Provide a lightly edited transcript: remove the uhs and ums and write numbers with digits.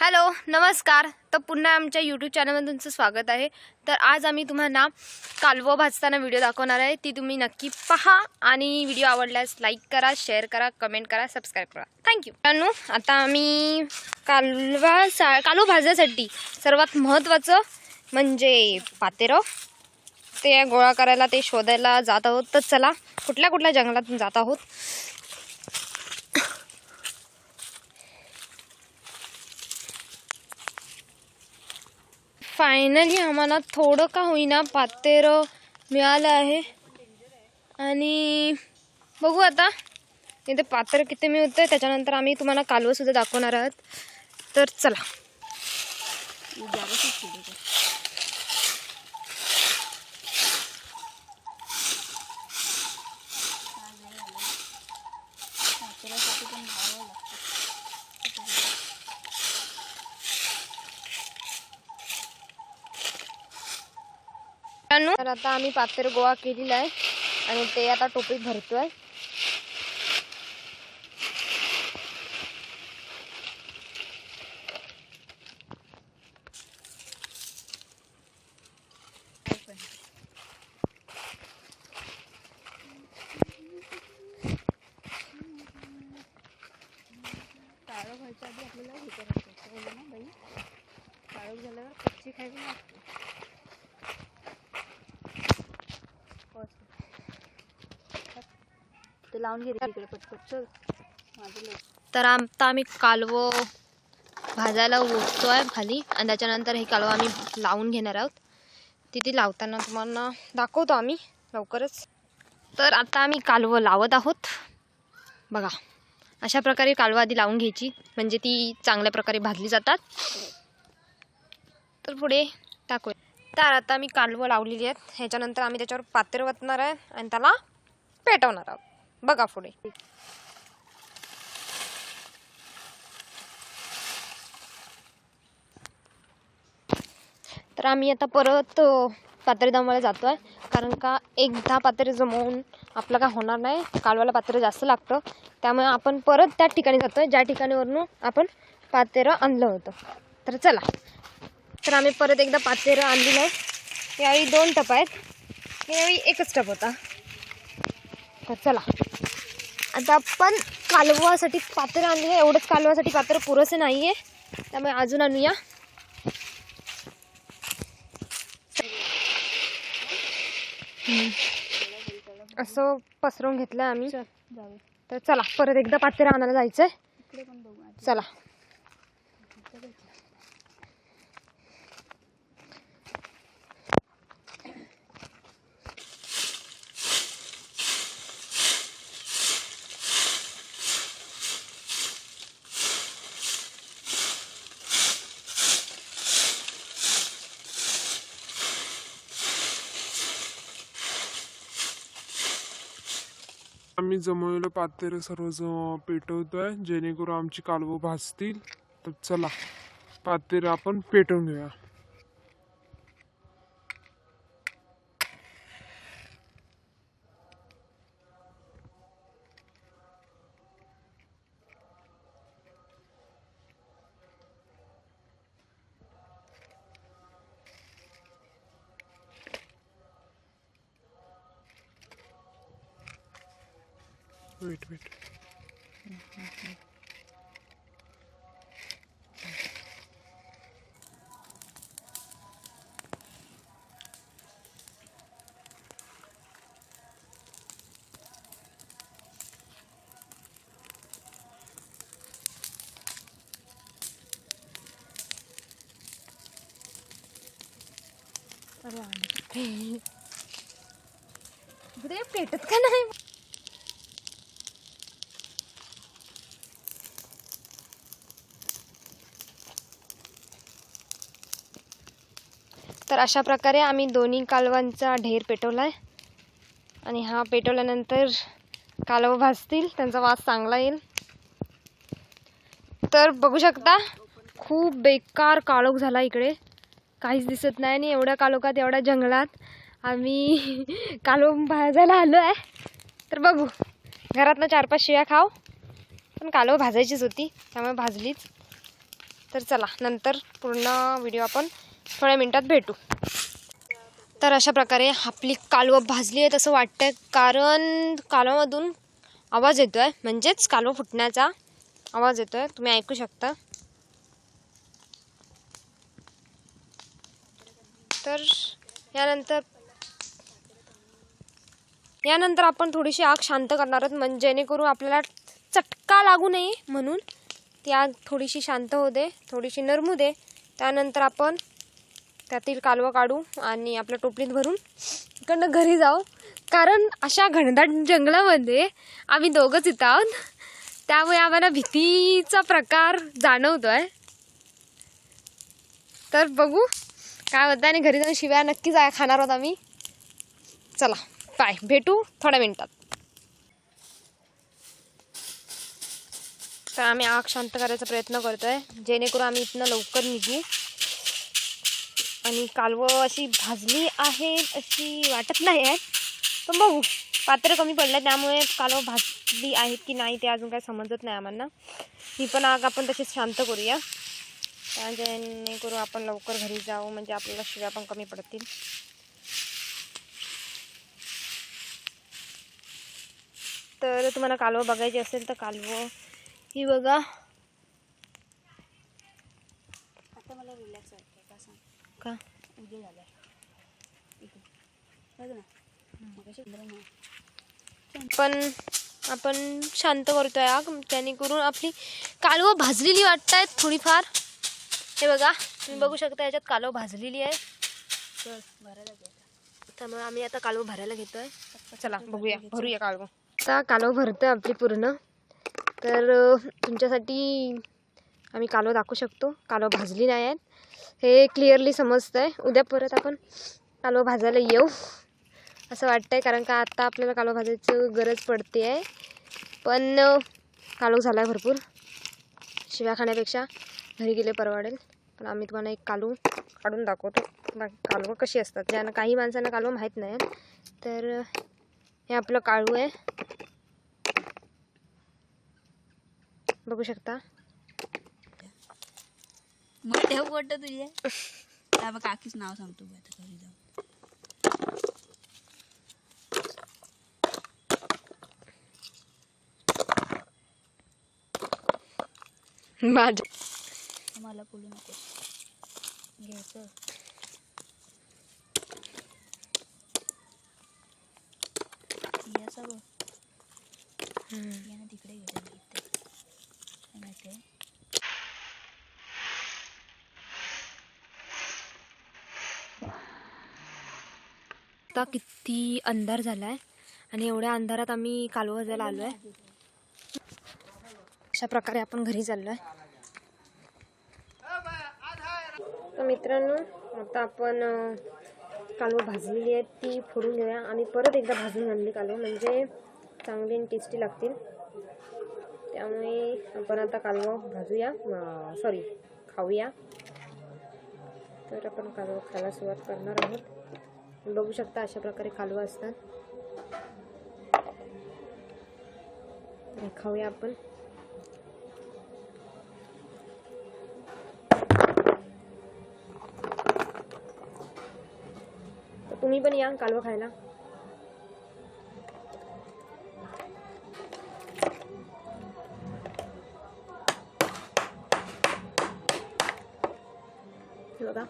Hello नमस्कार। तर पुन्हा आमच्या यूट्यूब चॅनलमध्ये तुमचं स्वागत आहे। तर आज आम्ही तुम्हाला कालवं भाजताना व्हिडिओ दाखवणार आहे। ती तुम्ही नक्की पहा आणि व्हिडिओ आवडल्यास लाईक करा, शेअर करा, कमेंट करा, सबस्क्राइब करा। थँक्यू। आता आम्ही कालवं भाजण्यासाठी सर्वात महत्त्वाचं म्हणजे पातेरं ते गोळा करायला ते शोधायला जात आहोत। तर चला कुठल्या जंगलातून जात आहोत। फायनली आम्हाला थोडं का होईना पातेरं मिळालं आहे आणि बघू आता इथे पातेरं किती मिळतंय। त्याच्यानंतर आम्ही तुम्हाला कालवं सुद्धा दाखवणार आहोत। तर चला तर आता आम्ही पातेर गोळा केलेला आहे आणि ते आता टोपीत भरतोय। काळं व्हायच्या आधी आपल्याला हे करायचं ना बाई, काळं झाल्यावर कच्ची खायची नसते। ते लावून घे इकडे पटपट चल माझं। तर आता आम्ही कालवं भाजायला ओततोय खाली आणि त्याच्यानंतर हे कालवं आम्ही लावून घेणार आहोत। तिथे लावताना तुम्हाला दाखवतो आम्ही लवकरच। तर आता आम्ही कालवं लावत आहोत। बघा अशा प्रकारे कालवं आधी लावून घ्यायची म्हणजे ती चांगल्या प्रकारे भाजली जातात। तर पुढे टाकूया। तर आता मी कालवं लावलेली आहेत। ह्याच्यानंतर आम्ही त्याच्यावर पातेर वतणार आहे आणि त्याला पेटवणार आहोत। बघा पुढे। तर आम्ही आता परत पातेर जमवायला जातोय, कारण का एकदा पातेर जमवून आपलं काय होणार नाही। कालवाला पातेर जास्त लागतं, त्यामुळे आपण परत त्या ठिकाणी जातोय ज्या ठिकाणीवरून आपण पातेर आणलं होतं। तर चला, तर आम्ही परत एकदा पातेर आणलेलं आहे। यावेळी 2 टप आहेत, यावेळी एकच टप होता। तर चला आता आपण कालवासाठी पातेर आणले आहे। एवढंच कालवासाठी पातेर पुरेसे नाहीये, त्यामुळे अजून आणूया। असं पसरवून घेतलं आम्ही। तर चला परत एकदा पातेर आणायला जायचंय। चला आम्ही जमवलेलं पातेर सर्व पेटवतोय जेणेकरून आमची कालवं भाजतील। तर चला पातेर आपण पेटवून घेऊया। वेट इकडे पेटत का नाही। तर अशा प्रकारे आम्ही दोन्ही कालवांचा ढेर पेटवलाय आणि हा पेटवल्यानंतर कालवं भाजतील, त्यांचा वास चांगला येईल। तर बघू शकता खूप बेकार काळोख झाला, इकडे काहीच दिसत नाही आणि एवढ्या काळोखात एवढ्या जंगलात आम्ही कालवं भाजायला आलो आहे। तर बघू, घरातनं 4-5 शिव्या खाऊ, पण कालवं भाजायचीच होती त्यामुळे भाजलीच। तर चला नंतर पूर्ण व्हिडिओ आपण थोड्या मिनटात भेटू. तर अशा प्रकारे आपली कालवं भाजली आहेत असं वाटतंय, कारण कालवामधून आवाज येतो आहे, म्हणजेच कालवं फुटण्याचा आवाज येतो आहे, तुम्ही ऐकू शकता. तर यानंतर आपण थोडीशी आग शांत करणार आहोत, म्हणजे जेणेकरून आपल्याला चटका लागू नये म्हणून ती आग थोडीशी शांत होऊ दे, थोडीशी नरमू दे. त्यानंतर आपण त्यातील कालवं काढू आणि आपल्या टोपलीत भरून इकडनं घरी जाऊ, कारण अशा घनदाट जंगलामध्ये आम्ही दोघंच इथं आहोत, त्यामुळे आम्हाला भीतीचा प्रकार जाणवतो आहे. तर बघू काय होतं आणि घरी जाऊन शिव्या नक्कीच खाणार आहोत आम्ही. चला बाय, भेटू थोड्या मिनटात. तर आम्ही आग शांत करायचा प्रयत्न करतोय, जेणेकरून आम्ही इथनं लवकर निघू. आणि कालवं अशी भाजली आहेत अशी वाटत नाही आहे, पण बघू. पात्र कमी पडलं त्यामुळे कालवं भाजली आहेत की नाही ते अजून काही समजत नाही आम्हाला. ही पण आग आपण तशीच शांत करूया, जेणेकरून आपण लवकर घरी जाऊ, म्हणजे आपल्याला शिव्या पण कमी पडतील. तर तुम्हाला कालवं बघायची असेल तर कालवं ही बघा. आता मला रिलॅक्स वाटतंय, का सांग? का उद्या झालं बघ ना, मग पण आपण शांत करतोय आग, जेणेकरून आपली कालवं भाजलेली वाटत आहेत थोडीफार. हे बघा, तुम्ही बघू शकता याच्यात कालवं भाजलेली आहे. चल भरायला घे. त्यामुळे आम्ही आता कालवं भरायला घेतोय. चला बघूया, भरूया कालवं. आता कालवं भरतोय आपली पूर्ण. तर तुमच्यासाठी आम्ही कालवं दाखवू शकतो, कालवं भाजली नाही आहेत हे क्लिअरली समजतंय. उद्या परत आपण कालवं भाजायला येऊ असं वाटतंय, कारण का आता आपल्याला कालवं भाजायची गरज पडते आहे. पण कालवं झाला आहे भरपूर, शिव्या खाण्यापेक्षा घरी गेले परवडेल. पण आम्ही तुम्हाला एक कालवं काढून दाखवतो, कालवं कशी असतात, ज्यांना काही माणसांना कालवं माहीत नाही. तर हे आपलं कालवं आहे, बघू शकता. मोठ्या मोठं तुझे काय बघ, काकीच नाव सांगतो बघ आता घरी जाऊन. माझ्या मला बोलू नको, घ्यायचं. असं बघ, यानं तिकडे गेलं काय माहिती आहे. आता किती अंधार झाला आहे आणि एवढ्या अंधारात आम्ही कालवं भाजायला आलो आहे. अशा प्रकारे आपण घरी चाललो आहे. तर मित्रांनो, आता आपण कालवं भाजलेली आहेत ती फोडून घेऊया. आम्ही परत एकदा भाजून आणली कालवं, म्हणजे चांगली आणि टेस्टी लागतील. त्यामुळे आपण आता कालवं भाजूया, खाऊया. तर आपण कालवं खायला सुरुवात करणार आहोत. बघू शकता अशा प्रकारे कालवं असतात. खाऊया आपण. तर तुम्ही पण या कालवं खायला. बघा